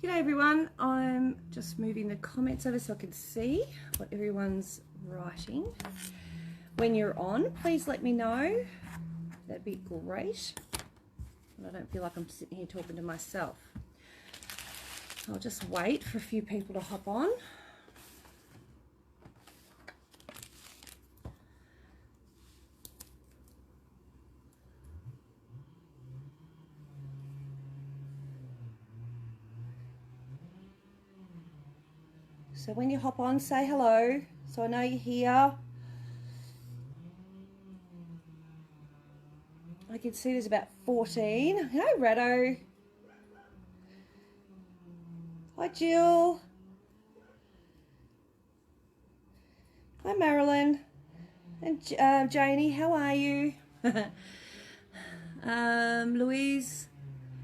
G'day everyone, I'm just moving the comments over so I can see what everyone's writing. When you're on, please let me know. That'd be great. And I don't feel like I'm sitting here talking to myself. I'll just wait for a few people to hop on. So when you hop on, say hello, so I know you're here. I can see there's about 14. Hi, Rado. Hi, Jill. Hi, Marilyn. And Janie, how are you? Louise,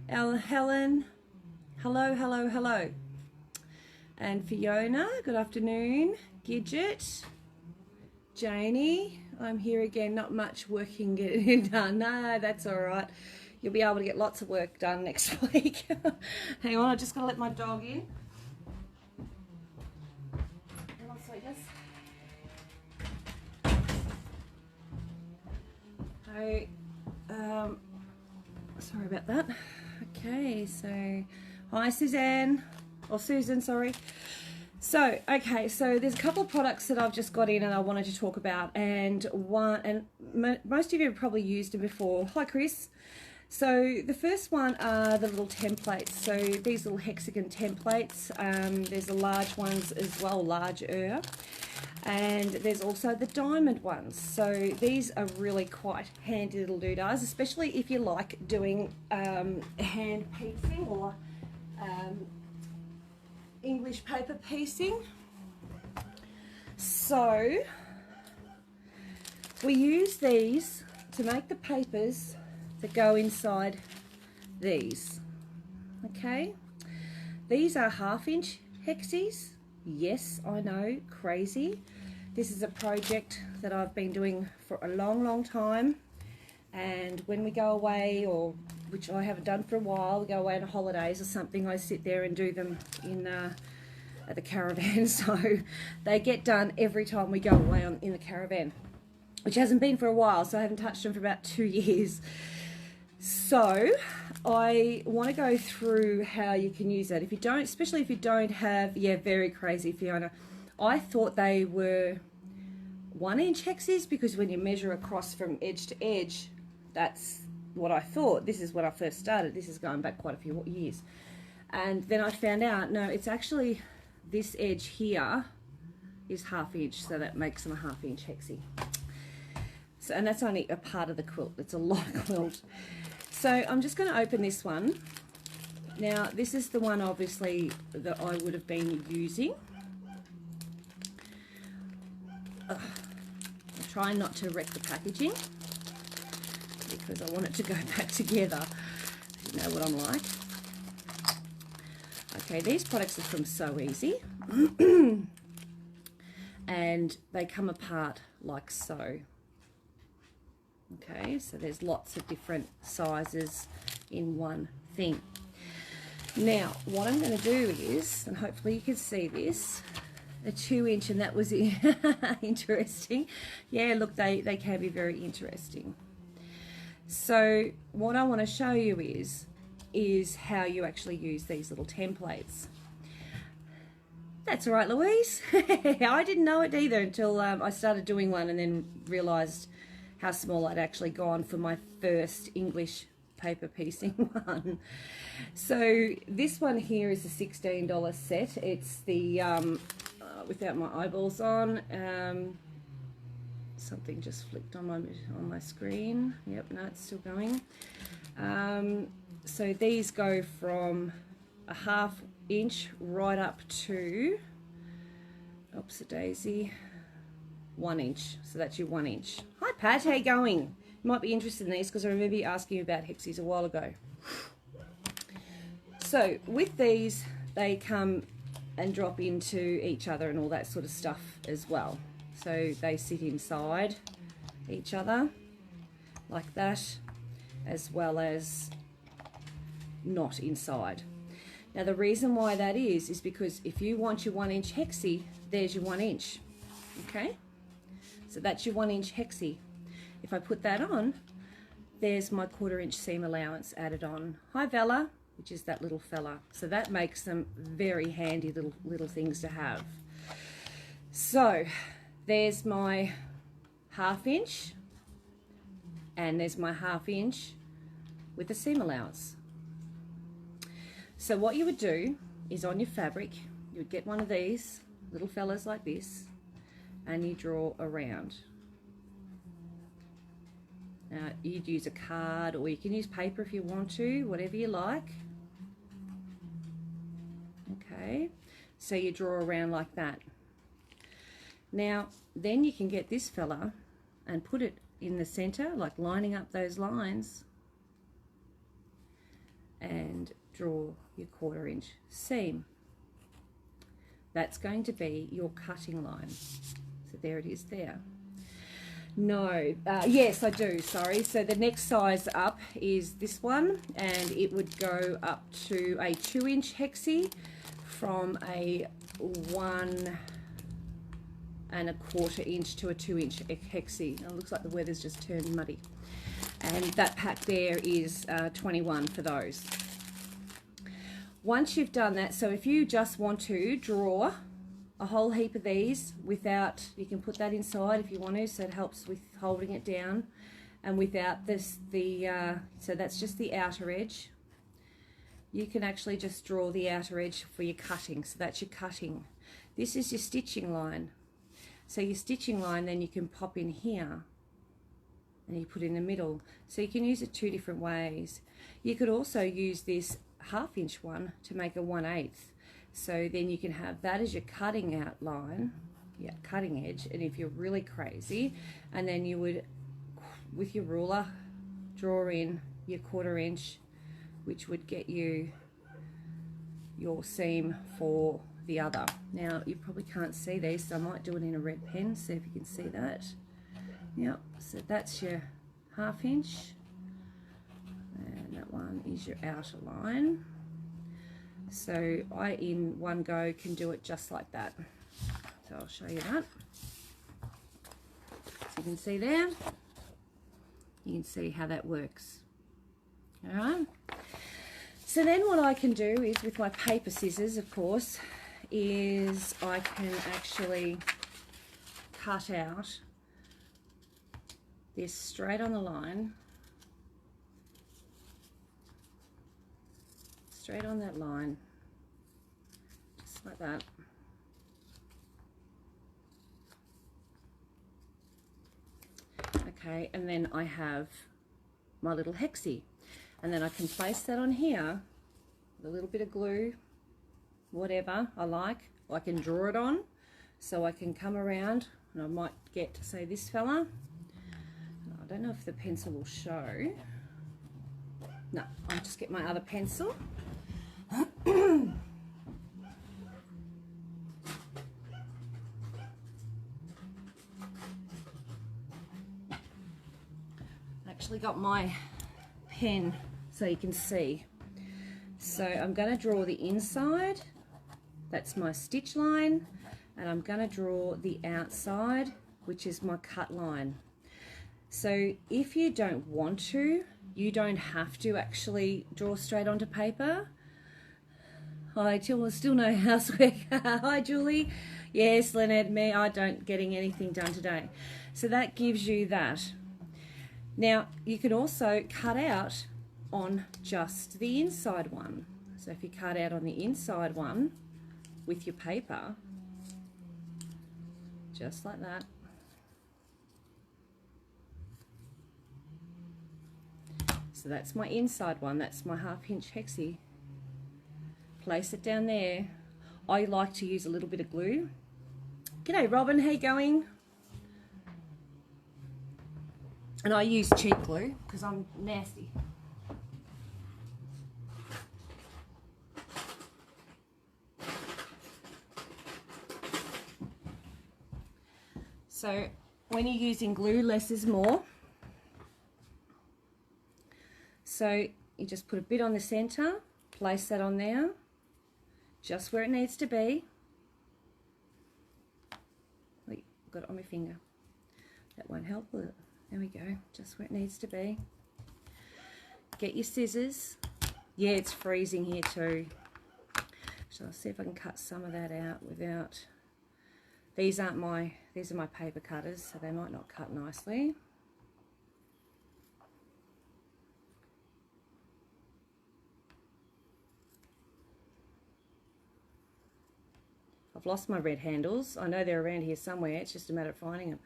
Helen, hello, hello, hello. And Fiona, good afternoon. Gidget, Janie, I'm here again, not much working getting done. No, that's all right. You'll be able to get lots of work done next week. Hang on, I just gotta let my dog in. Hang on, sweetness. Hey, sorry about that. Okay, so hi Suzanne, or Susan, sorry. So, okay, so there's a couple of products that I've just got in and I wanted to talk about, and most of you have probably used them before. Hi Chris. So the first one are the little templates. So these little hexagon templates, there's the large ones as well, larger, and there's also the diamond ones. So these are really quite handy little doodahs, especially if you like doing hand piecing or English paper piecing. So we use these to make the papers that go inside these. Okay, these are 1/2 inch hexies. Yes, I know, crazy. This is a project that I've been doing for a long time, and when we go away, or which I haven't done for a while, we go away on holidays or something, I sit there and do them in at the caravan. So they get done every time we go away in the caravan, which hasn't been for a while, so I haven't touched them for about 2 years. So I want to go through how you can use that. If you don't, especially if you don't have, yeah, very crazy, Fiona. I thought they were 1 inch hexies because when you measure across from edge to edge, that's what I thought. This is when I first started. This is going back quite a few years. And then I found out, no, it's actually this edge here is 1/2 inch, so that makes them a 1/2 inch hexie. So, and that's only a part of the quilt. It's a lot of quilt. So I'm just going to open this one. Now, this is the one, obviously, that I would have been using. I'm trying not to wreck the packaging because I want it to go back together. You know what I'm like. Okay, these products are from So Easy. And they come apart like so. Okay, so there's lots of different sizes in one thing. Now, what I'm going to do is, and hopefully you can see this, a 2 inch, and that was interesting. Yeah, look, they can be very interesting. So what I want to show you is how you actually use these little templates. That's all right, Louise. I didn't know it either until I started doing one and then realised how small I'd actually gone for my first English paper piecing one. So this one here is a $16 set. It's the, without my eyeballs on, something just flicked on my screen. Yep, no, it's still going. So these go from a 1/2 inch right up to, oops a daisy, 1 inch. So that's your 1 inch. Hi Pat, how you going? You might be interested in these because I remember you asking about hexies a while ago. So with these, they come and drop into each other and all that sort of stuff as well. So they sit inside each other like that, as well as not inside. Now the reason why that is because if you want your 1 inch hexie, there's your 1 inch. Okay, so that's your 1 inch hexie. If I put that on, there's my 1/4 inch seam allowance added on. Hi Vella, which is that little fella. So that makes them very handy little things to have. So there's my 1/2 inch, and there's my 1/2 inch with the seam allowance. So what you would do is on your fabric, you would get one of these little fellas like this, and you draw around. Now you'd use a card, or you can use paper if you want to, whatever you like. Okay, so you draw around like that. Now then you can get this fella and put it in the center, like lining up those lines, and draw your 1/4 inch seam. That's going to be your cutting line. So there it is there. No, yes I do, sorry. So the next size up is this one, and it would go up to a 2 inch hexie from a 1 1/4 inch to a 2 inch hexie. It looks like the weather's just turned muddy. And that pack there is 21 for those. Once you've done that, so if you just want to draw a whole heap of these without, you can put that inside if you want to, so it helps with holding it down, and without this, so that's just the outer edge. You can actually just draw the outer edge for your cutting, so that's your cutting. This is your stitching line. So your stitching line, then you can pop in here and you put in the middle. So you can use it 2 different ways. You could also use this 1/2 inch one to make a 1/8. So then you can have that as your cutting out line, yeah, cutting edge. And if you're really crazy, and then you would, with your ruler, draw in your 1/4 inch, which would get you your seam for the other. Now you probably can't see these, so I might do it in a red pen, see if you can see that. Yep, so that's your 1/2 inch, and that one is your outer line. So I, in one go, can do it just like that. So I'll show you that. So you can see there, you can see how that works. All right. So then what I can do is, with my paper scissors, of course, is I can actually cut out this straight on the line, straight on that line, just like that. Okay, and then I have my little hexie, and then I can place that on here with a little bit of glue, whatever I like. I can draw it on, so I can come around, and I might get, say, this fella. I don't know if the pencil will show. No, I'll just get my other pencil. Actually got my pen so you can see. So I'm going to draw the inside, that's my stitch line, and I'm going to draw the outside, which is my cut line. So if you don't want to, you don't have to actually draw straight onto paper. Hi, still no housework. Hi, Julie. Yes, Lynette, me, I don't getting anything done today. So that gives you that. Now, you can also cut out on just the inside one. So if you cut out on the inside one with your paper, just like that. So that's my inside one, that's my 1/2 inch hexie. Place it down there. I like to use a little bit of glue. G'day Robin, how you going? And I use cheap glue because I'm nasty. So when you're using glue, less is more. So you just put a bit on the center, place that on there, just where it needs to be. Wait, got it on my finger. That won't help, will it? There we go, just where it needs to be. Get your scissors. Yeah, it's freezing here too. So I'll see if I can cut some of that out without... these are my paper cutters, so they might not cut nicely. I've lost my red handles. I know they're around here somewhere. It's just a matter of finding them.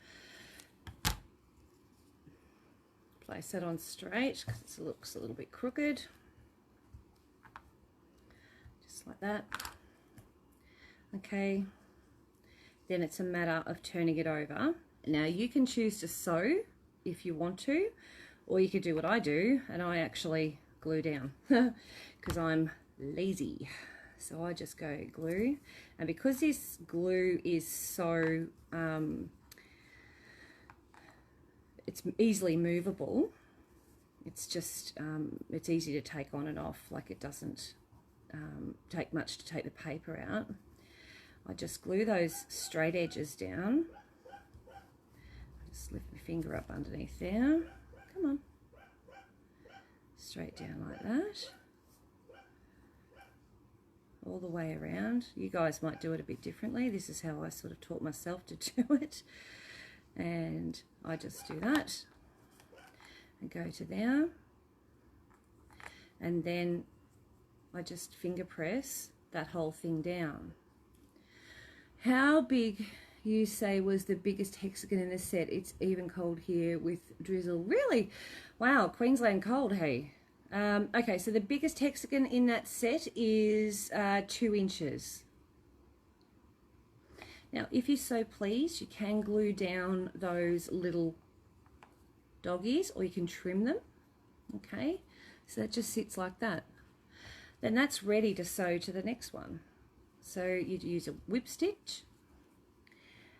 Place that on straight because it looks a little bit crooked. Just like that. Okay. Then it's a matter of turning it over. Now you can choose to sew if you want to, or you could do what I do, and I actually glue down because I'm lazy. So I just go glue, and because this glue is so it's easily movable, it's just it's easy to take on and off. Like, it doesn't take much to take the paper out. I just glue those straight edges down. Just lift my finger up underneath there. Come on. Straight down like that. All the way around. You guys might do it a bit differently. This is how I sort of taught myself to do it. And I just do that and go to there. And then I just finger press that whole thing down. How big, you say, was the biggest hexagon in the set? It's even cold here with drizzle. Really? Wow, Queensland cold, hey. Okay, so the biggest hexagon in that set is 2 inches. Now, if you're so pleased, you can glue down those little doggies, or you can trim them. Okay, so that just sits like that. Then that's ready to sew to the next one. So you'd use a whip stitch,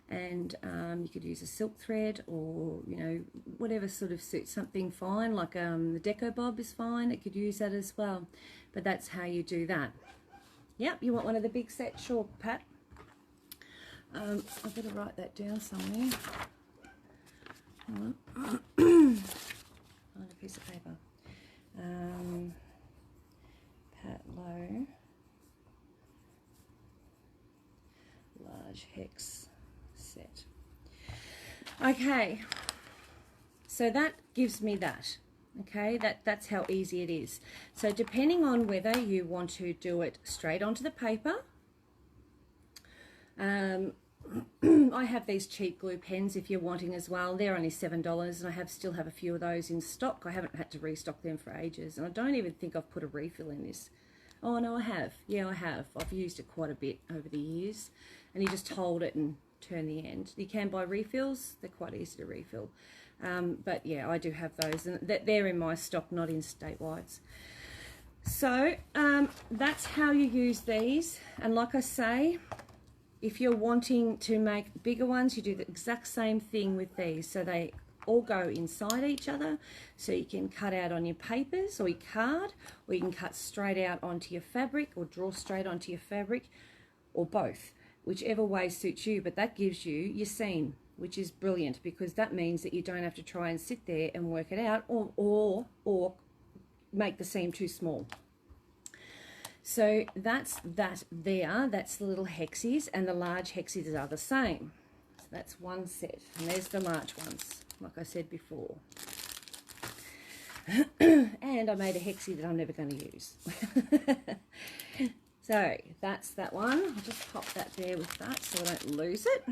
and you could use a silk thread, or, you know, whatever sort of suits, something fine, like the Deco Bob is fine. It could use that as well. But that's how you do that. Yep, you want one of the big sets? Sure, Pat. I better write that down somewhere. Find a piece of paper. Pat Lowe. Large hex set. Okay, so that gives me that. Okay, that's how easy it is. So depending on whether you want to do it straight onto the paper, I have these cheap glue pens if you're wanting as well. They're only $7, and I still have a few of those in stock. I haven't had to restock them for ages, and I don't even think I've put a refill in this. Oh no, I have. Yeah, I have. I've used it quite a bit over the years. And you just hold it and turn the end. You can buy refills. They're quite easy to refill. But yeah, I do have those, and they're in my stock, not in Statewides. So that's how you use these. And like I say, if you're wanting to make bigger ones, you do the exact same thing with these. So they all go inside each other, so you can cut out on your papers or your card, or you can cut straight out onto your fabric, or draw straight onto your fabric, or both, whichever way suits you. But that gives you your seam, which is brilliant, because that means that you don't have to try and sit there and work it out, or make the seam too small. So that's that there. That's the little hexies, and the large hexies are the same. So that's one set, and there's the large ones, like I said before. And I made a hexie that I'm never going to use. So that's that one. I'll just pop that there with that so I don't lose it.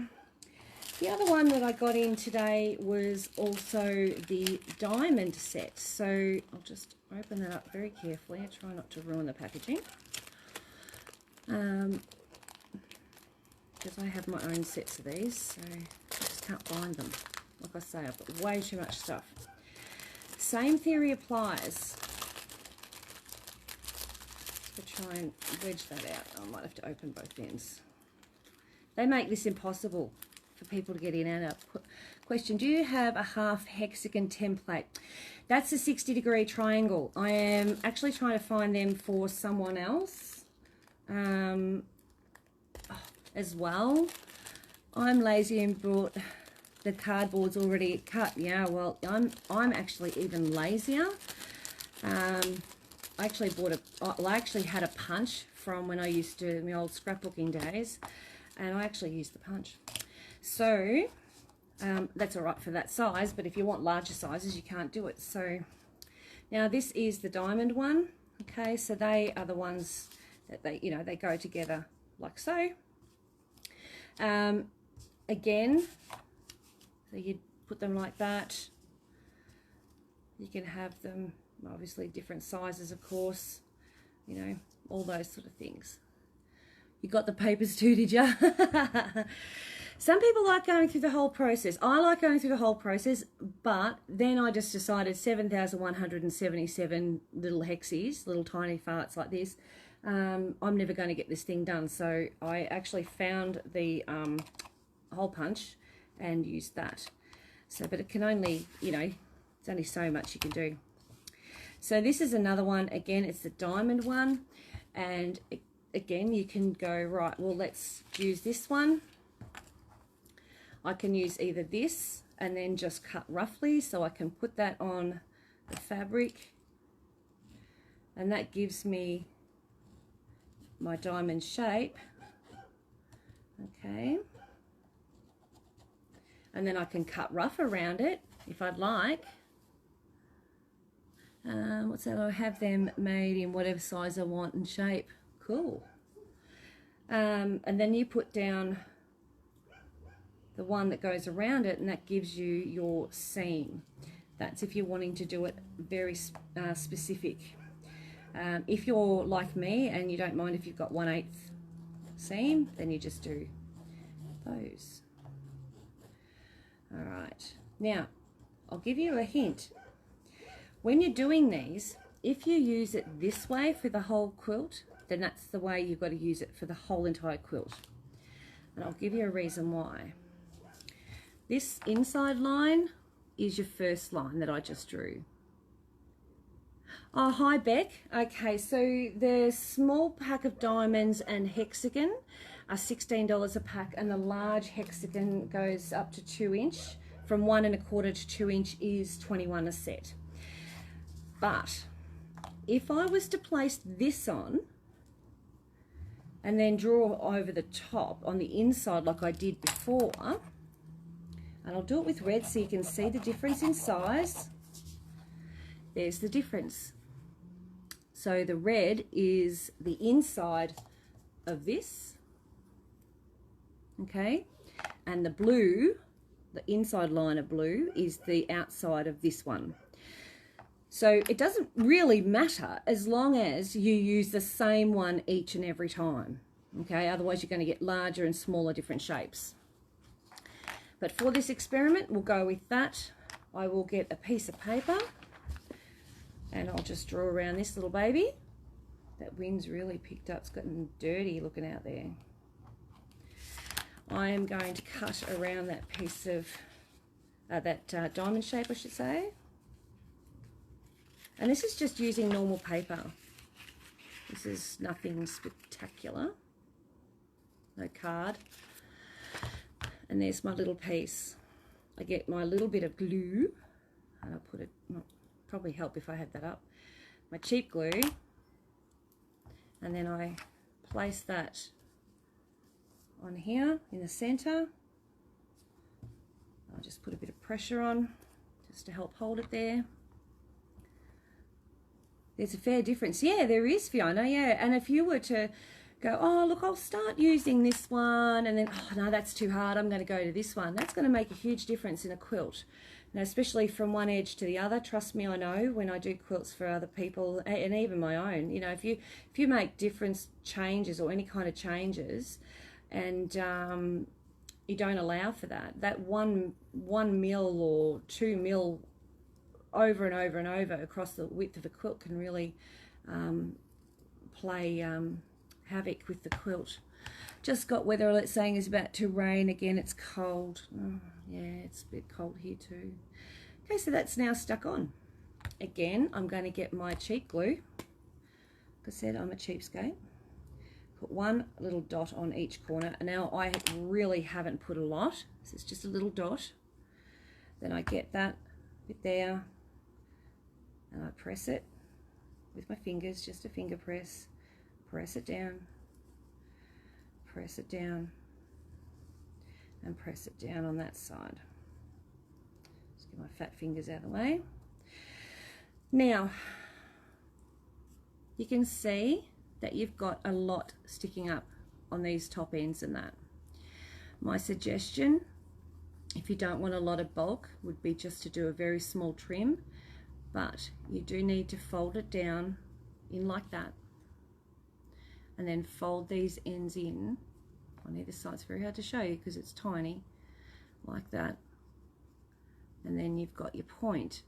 The other one that I got in today was also the diamond set. So I'll just open that up very carefully. I try not to ruin the packaging. Because I have my own sets of these, so I just can't find them. Like I say, I've got way too much stuff. Same theory applies. Let's try and wedge that out. I might have to open both ends. They make this impossible for people to get in and out. Question, do you have a half hexagon template? That's a 60-degree triangle. I am actually trying to find them for someone else. as well. I'm lazy and brought the cardboard's already cut. Yeah, well, I'm actually even lazier. I actually I actually had a punch from when I used to, my old scrapbooking days, and I actually used the punch. So that's all right for that size, but if you want larger sizes, you can't do it. So now this is the diamond one. Okay, so they are the ones that they go together like so. Again, so you put them like that. You can have them obviously different sizes, of course, all those sort of things. You got the papers too, did you? Some people like going through the whole process. I like going through the whole process, but then I just decided 7,177 little hexies, little tiny farts like this. I'm never going to get this thing done, so I actually found the hole punch and used that. So, but it can only, it's only so much you can do. So this is another one. Again, it's the diamond one, and again, you can go, right, well, let's use this one. I can use either this and then just cut roughly, so I can put that on the fabric, and that gives me my diamond shape. Okay, and then I can cut rough around it if I'd like. What's that? I'll have them made in whatever size I want and shape. Cool. And then you put down the one that goes around it, and that gives you your seam. That's if you're wanting to do it very specific. If you're like me and you don't mind if you've got 1/8 seam, then you just do those. All right, now I'll give you a hint. When you're doing these, if you use it this way for the whole quilt, then that's the way you've got to use it for the whole entire quilt. And I'll give you a reason why. This inside line is your first line that I just drew. Oh, hi Beck. Okay, so the small pack of diamonds and hexagon are $16 a pack, and the large hexagon goes up to 2 inch. From 1 1/4 to 2 inch is $21 a set. But if I was to place this on and then draw over the top on the inside like I did before, and I'll do it with red so you can see the difference in size. There's the difference. So the red is the inside of this, okay, and the blue, the inside line of blue, is the outside of this one. So it doesn't really matter as long as you use the same one each and every time, okay? Otherwise you're going to get larger and smaller different shapes. But for this experiment, we'll go with that. I will get a piece of paper and I'll just draw around this little baby. That wind's really picked up. It's gotten dirty looking out there. I am going to cut around that piece of, diamond shape, I should say. And this is just using normal paper. This is nothing spectacular. No card. And there's my little piece. I get my little bit of glue, and I'll put it, probably help if I had that up, my cheap glue, and then I place that on here in the center. I'll just put a bit of pressure on just to help hold it there. There's a fair difference. Yeah, there is, Fiona, yeah. And if you were to go, oh, look, I'll start using this one, and then, oh, no, that's too hard, I'm going to go to this one. That's going to make a huge difference in a quilt. Now, especially from one edge to the other. Trust me, I know when I do quilts for other people, and even my own, if you make different changes or any kind of changes, and you don't allow for that one mil or 2 mil over and over and over across the width of the quilt can really play havoc with the quilt. Just got weather alert saying it's about to rain again. It's cold. Oh, yeah, it's a bit cold here too. Okay, so that's now stuck on. Again, I'm going to get my cheap glue. Like I said, I'm a cheapskate. put one little dot on each corner. And now I really haven't put a lot, so it's just a little dot. Then I get that bit there and I press it with my fingers, just a finger press, press it down, and press it down on that side. Just get my fat fingers out of the way. Now, you can see that you've got a lot sticking up on these top ends and that. My suggestion, if you don't want a lot of bulk, would be just to do a very small trim, but you do need to fold it down in like that, and then fold these ends in on either side. It's very hard to show you because it's tiny, like that, and then you've got your point,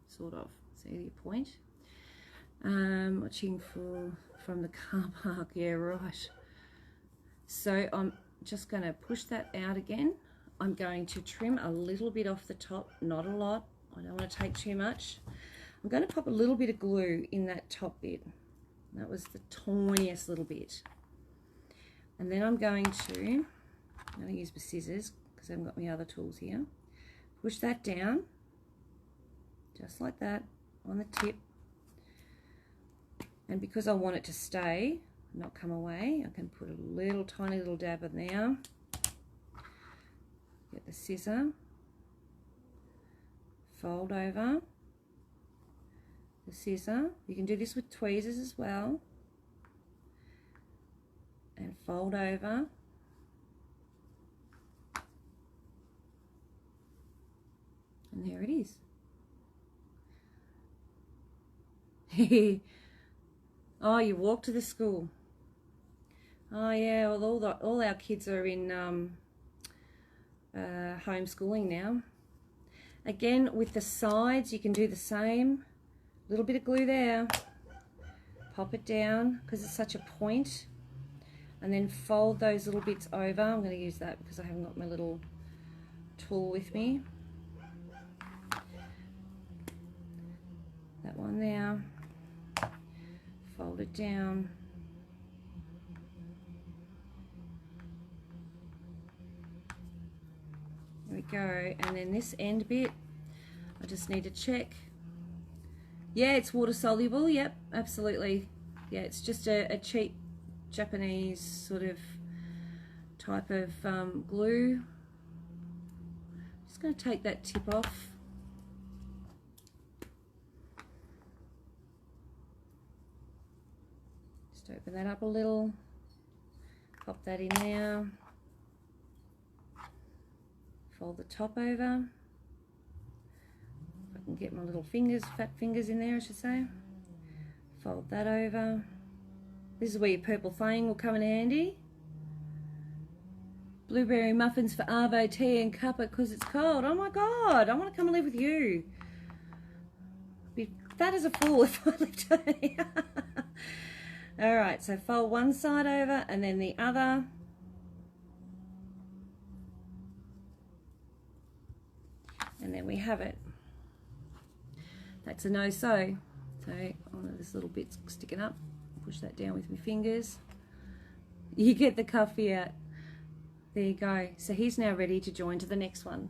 sort of. See your point? Watching from the car park. Yeah, right. So I'm just going to push that out again. I'm going to trim a little bit off the top, not a lot. I don't want to take too much. I'm going to pop a little bit of glue in that top bit. That was the tiniest little bit. And then I'm going to use my scissors because I haven't got my other tools here. Push that down, just like that, on the tip. And because I want it to stay, not come away, I can put a little tiny little dab in there. Get the scissor, fold over the scissor. You can do this with tweezers as well. And fold over. And there it is. Oh, you walk to the school. Oh yeah, well, all our kids are in homeschooling now. Again, with the sides, you can do the same. A little bit of glue there. Pop it down because it's such a point. And then fold those little bits over. I'm going to use that because I haven't got my little tool with me. That one there. Fold it down. There we go. And then this end bit, I just need to check. Yeah, it's water soluble. Yep, absolutely. Yeah, it's just a cheap Japanese sort of type of glue. Just going to take that tip off. Just open that up a little. Pop that in there. Fold the top over. If I can get my little fingers, fat fingers in there, I should say. Fold that over. This is where your purple flame will come in handy. Blueberry muffins for Arvo, tea and cuppa because it's cold. Oh my God, I want to come and live with you. Be fat as a fool if I lived here. All right, so fold one side over and then the other. And then we have it. That's a no-sew. So, oh, this little bit's sticking up. Push that down with my fingers. You get the cuffy out. There you go. So he's now ready to join to the next one.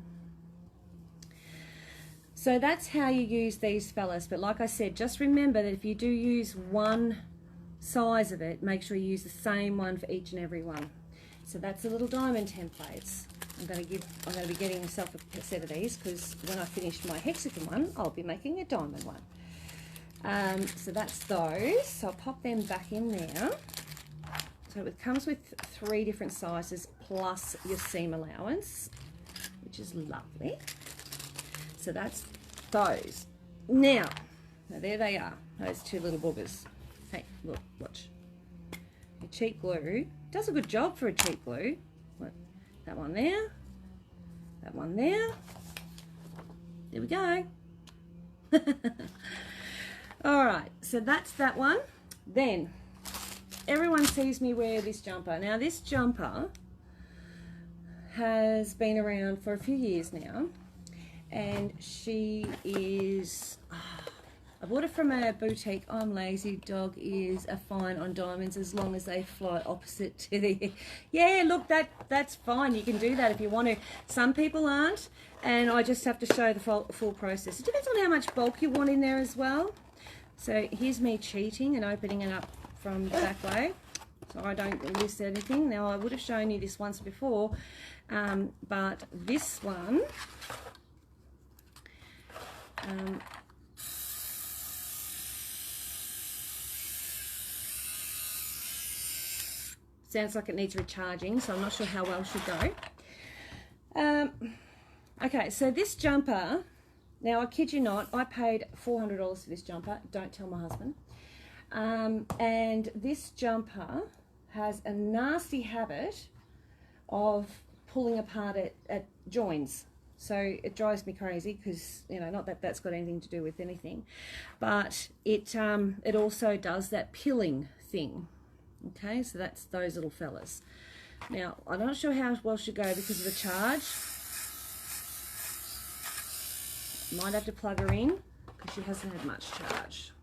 So that's how you use these fellas. But like I said, just remember that if you do use one size of it, make sure you use the same one for each and every one. So that's the little diamond templates. I'm going to be getting myself a set of these because when I finish my hexagon one, I'll be making a diamond one. So that's those. So I'll pop them back in there. So it comes with 3 different sizes plus your seam allowance, which is lovely. So that's those. Now there they are, those 2 little boogers. Hey, look, watch. Your cheap glue does a good job for a cheap glue. Look, that one there, that one there. There we go. All right, so that's that one. Then everyone sees me wear this jumper. Now this jumper has been around for a few years now, and she is I bought it from a boutique. I'm lazy. Dog is a fine on diamonds as long as they fly opposite to the... Yeah, look, that's fine. You can do that if you want to. Some people aren't, and I just have to show the full process. It depends on how much bulk you want in there as well. So here's me cheating and opening it up from the back way, so I don't miss anything. Now, I would have shown you this once before, but this one... sounds like it needs recharging, so I'm not sure how well she'll go. Okay, so this jumper, now I kid you not, I paid $400 for this jumper. Don't tell my husband. And this jumper has a nasty habit of pulling apart at joins. So it drives me crazy because, you know, not that that's got anything to do with anything, but it also does that pilling thing. Okay, so that's those little fellas. Now, I'm not sure how well she'll go because of the charge. Might have to plug her in because she hasn't had much charge.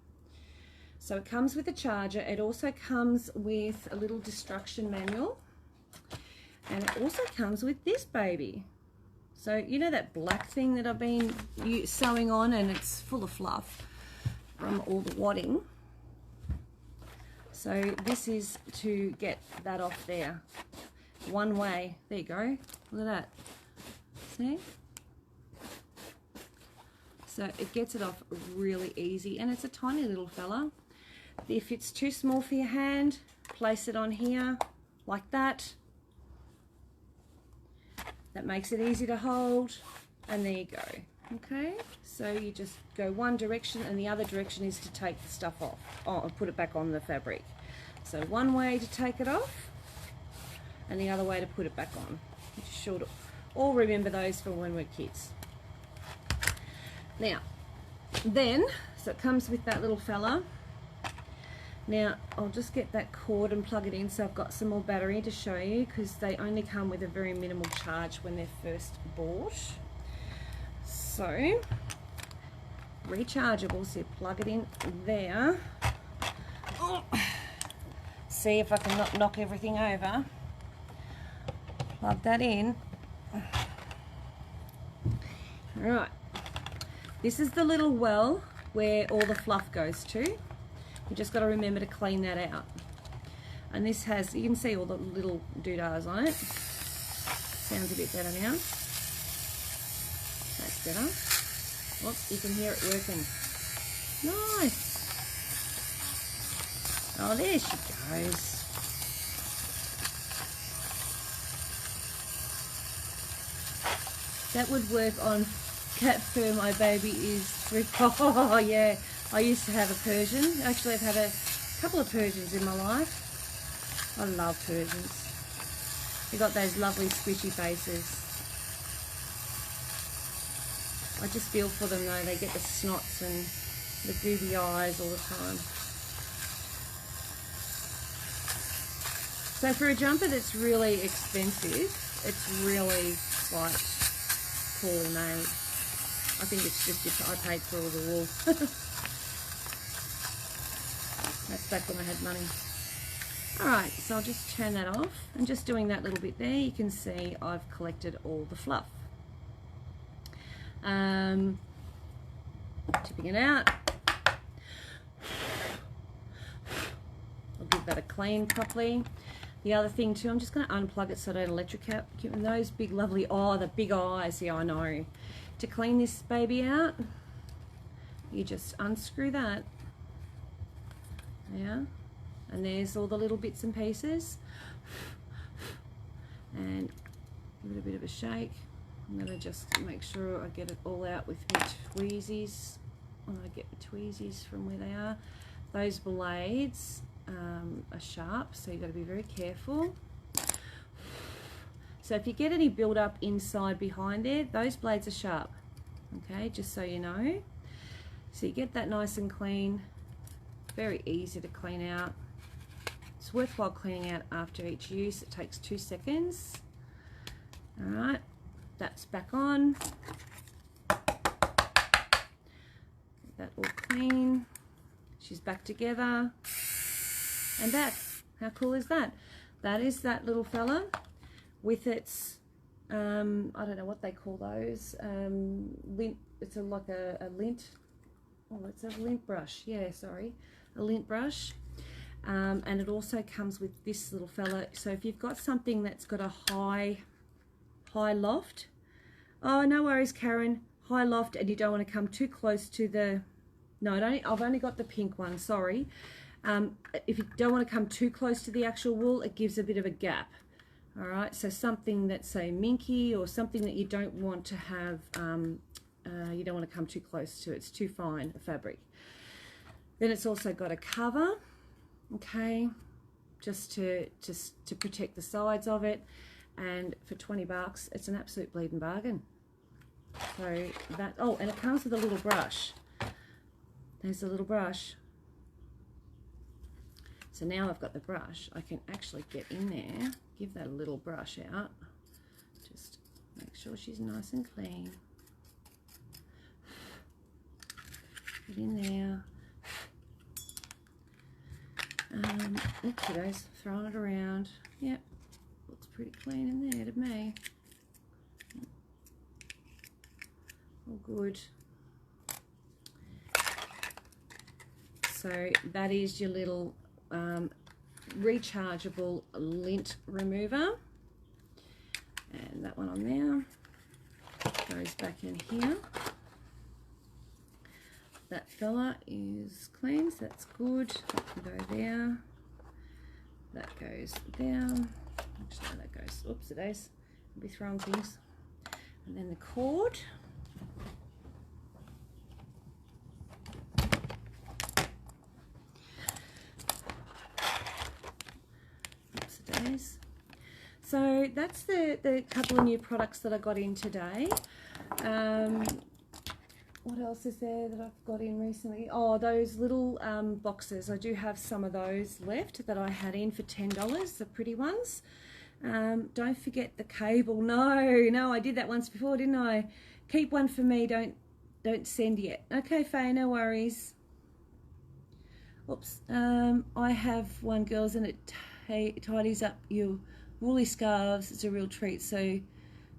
So it comes with a charger. It also comes with a little destruction manual. And it also comes with this baby. So, you know that black thing that I've been sewing on, and it's full of fluff from all the wadding. So this is to get that off there. One way. There you go. Look at that. See? So it gets it off really easy, and it's a tiny little fella. If it's too small for your hand, place it on here like that. That makes it easy to hold, and there you go. Okay, so you just go one direction, and the other direction is to take the stuff off, and put it back on the fabric. So one way to take it off, and the other way to put it back on. You should all remember those for when we're kids. Now, so it comes with that little fella. Now, I'll just get that cord and plug it in so I've got some more battery to show you, because they only come with a very minimal charge when they're first bought. So, rechargeable, so you plug it in there. Oh, see if I can not knock everything over. Plug that in. Right. This is the little well where all the fluff goes to. You just got to remember to clean that out. And this has, you can see all the little doodahs on it. Sounds a bit better now. That's better. Oops, you can hear it working. Nice. Oh, there she goes. That would work on cat fur. My baby is 3. Oh, yeah. I used to have a Persian. Actually, I've had a couple of Persians in my life. I love Persians. They've got those lovely squishy faces. I just feel for them though. They get the snots and the gooby eyes all the time. So for a jumper that's really expensive, it's really quite poorly made. I think it's just I paid for all the wool. That's back when I had money. Alright, so I'll just turn that off. And just doing that little bit there, you can see I've collected all the fluff. Tipping it out. I'll give that a clean properly. The other thing too, I'm just going to unplug it so I don't electrocute. Those big lovely, oh, the big eyes, yeah, I know. To clean this baby out, you just unscrew that. Yeah, and there's all the little bits and pieces, and give it a bit of a shake. I'm going to just make sure I get it all out with my tweezies. I get the tweezies from where they are. Those blades are sharp, so you've got to be very careful. So if you get any build up inside behind there, those blades are sharp. Okay, just so you know. So you get that nice and clean. Very easy to clean out. It's worthwhile cleaning out after each use. It takes 2 seconds. Alright, that's back on. get that all clean. She's back together and back. How cool is that? That is that little fella with its, I don't know what they call those, lint. It's like a lint, oh, it's a lint brush. Yeah, sorry, a lint brush. And it also comes with this little fella. So if you've got something that's got a high loft, oh, no worries, Karen, high loft, and you don't want to come too close to the, no, I've only got the pink one, sorry. If you don't want to come too close to the actual wool, it gives a bit of a gap. All right, so something that's, say, minky, or something that you don't want to have, you don't want to come too close to, it's too fine a fabric. Then it's also got a cover, okay, just to protect the sides of it, and for 20 bucks, it's an absolute bleeding bargain. So that, oh, and it comes with a little brush. There's a little brush. So now I've got the brush, I can actually get in there, give that a little brush out, just make sure she's nice and clean. Get in there. Oops, today's throwing it around. Yep, looks pretty clean in there to me. All good. So that is your little rechargeable lint remover, and that one on there goes back in here. That fella is clean, so that's good. That can go there. That goes down. Actually, that goes, oops, it is. I'll be throwing things. And then the cord. Oops, it is. So that's the couple of new products that I got in today. What else is there that I've got in recently? Oh, those little boxes. I do have some of those left that I had in for $10, the pretty ones. Don't forget the cable. No, I did that once before, didn't I? Keep one for me. Don't send yet. Okay, Faye, no worries. Oops. I have one, girls, and it tidies up your woolly scarves. It's a real treat. So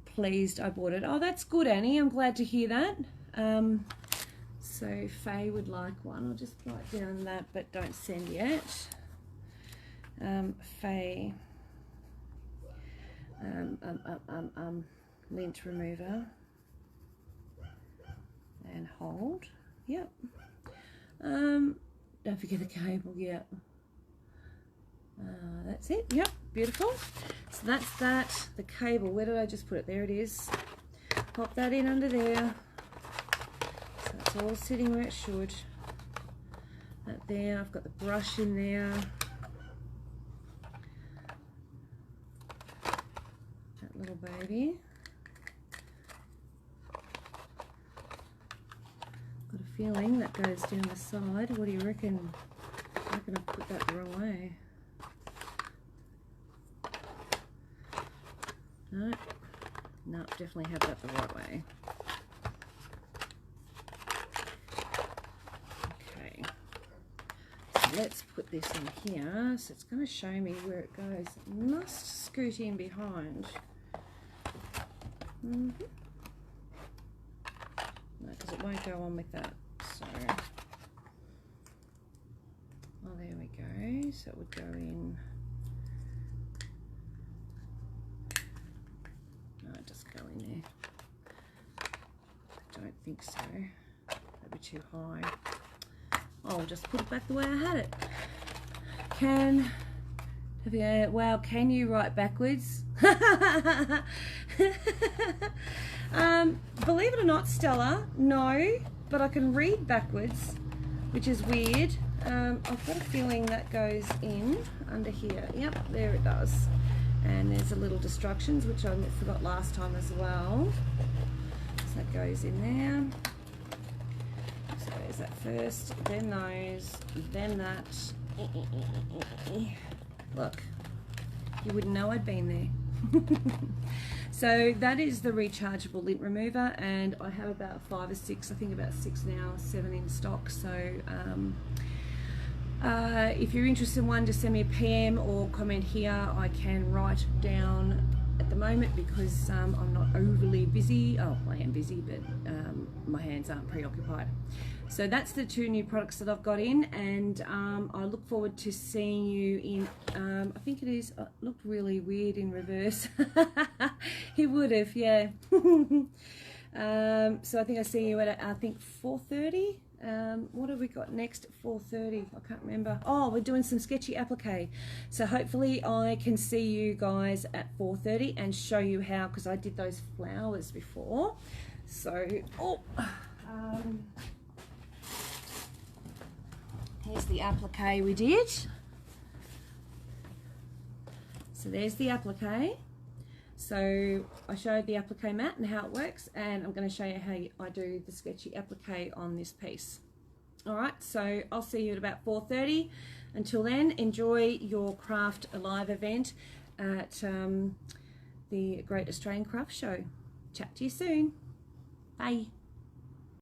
pleased I bought it. Oh, that's good, Annie. I'm glad to hear that. So Faye would like one. I'll just write down that, but don't send yet. Faye, lint remover and hold. Yep. Don't forget the cable. Yep. That's it. Yep. Beautiful. So that's that. The cable. Where did I just put it? There it is. Pop that in under there. It's all sitting where it should. That there, I've got the brush in there. That little baby. Got a feeling that goes down the side. What do you reckon? I reckon I've put that the wrong way. No, definitely have that the right way. Let's put this in here, so it's going to show me where it goes. It must scoot in behind. No, because it won't go on with that. So, oh, there we go. So it would go in. No, just go in there. I don't think so. That'd be too high. I'll just put it back the way I had it. Wow, can you write backwards? Believe it or not, Stella, no, but I can read backwards, which is weird. I've got a feeling that goes in under here. Yep, there it does. And there's a little instructions, which I forgot last time as well. So that goes in there. So there's that first, then those, then that. Look, you wouldn't know I'd been there. So that is the rechargeable lint remover, and I have about 5 or 6, I think about 6 now, 7 in stock. So if you're interested in one, just send me a PM or comment here. I can write down at the moment because I'm not overly busy. Oh, I am busy, but my hands aren't preoccupied. So that's the 2 new products that I've got in, and I look forward to seeing you in, I think it is, it looked really weird in reverse. It would have, yeah. So I think I see you at, I think 4:30. What have we got next at 4:30? I can't remember. Oh, we're doing some sketchy applique. So hopefully I can see you guys at 4:30 and show you how, because I did those flowers before. So, here's the applique we did. So there's the applique. So I showed the applique mat and how it works, and I'm going to show you how I do the sketchy applique on this piece. Alright, so I'll see you at about 4:30. Until then, enjoy your Craft Alive event at the Great Australian Craft Show. Chat to you soon. Bye.